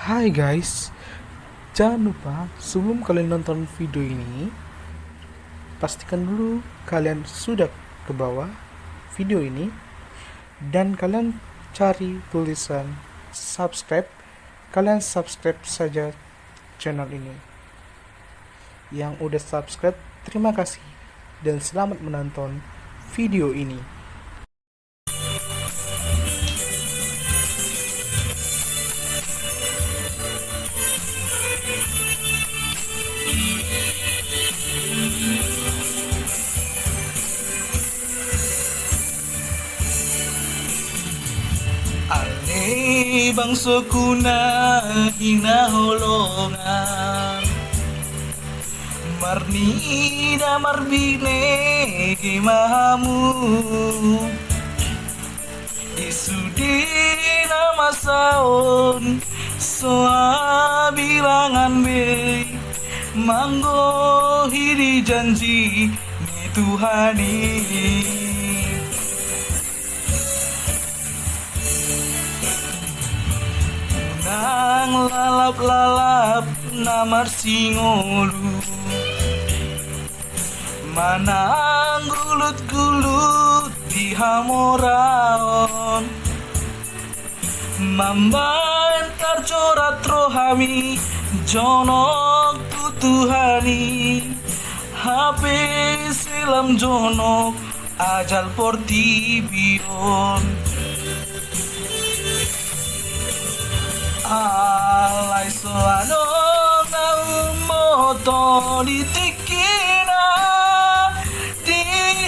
Hai guys, jangan lupa sebelum kalian nonton video ini, pastikan dulu kalian sudah ke bawah video ini dan kalian cari tulisan subscribe. Kalian subscribe saja channel ini. Yang udah subscribe, terima kasih dan selamat menonton video ini. Ale bangsaku na hinaholongan, marni na marbine gimahamu, isudi na masaon soa bilangan be, manggo hidi janji ni Tuhani. Nang lalap-lalap namar singolu, manang gulut-gulut di hamoraon, mambantar corat rohami jonok tutuhani, HP selam jonok ajal portibion. Alay soano na umoto di tikina di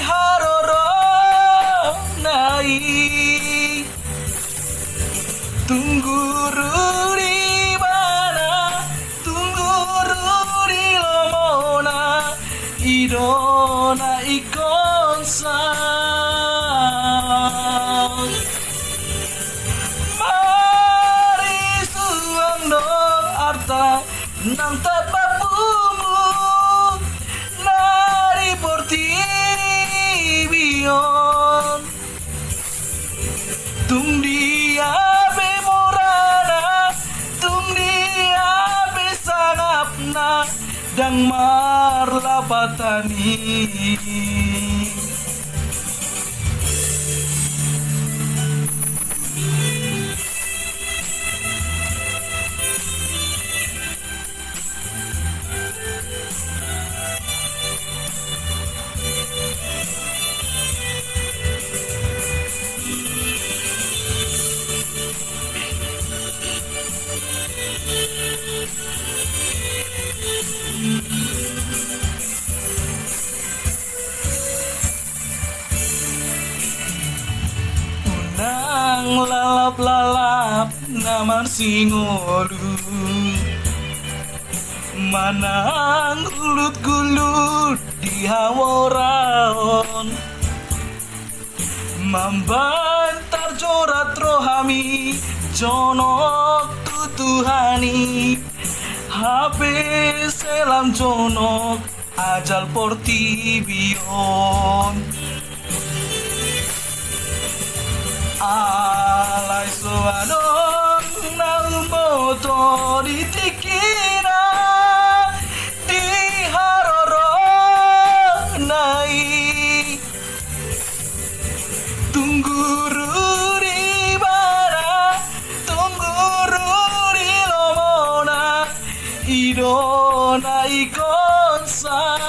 haroro nai, tungguru di mana, tungguru di lomona, idona ikon sang. Nang tapapumu nari portibion, tung dia be morana, tung dia be sangapna, dang marlapatani. Unang lalap-lalap namar singolu, manang gulut-gulut di haworaon, mambantar corat rohami jonok tutuhani, HP selam jonok ajal portibion. Alay soano na umoto di tikina di haroro nai, tungguru di mana, tungguru di lomona, idona ikon sang.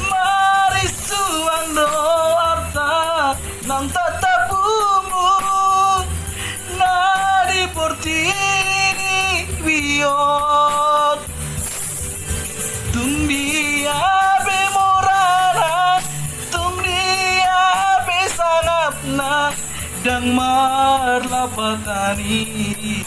Mari suando arta nang tatapumu nari portibion, tung dia be morana, tung dia be sangapna, dang marlapatani.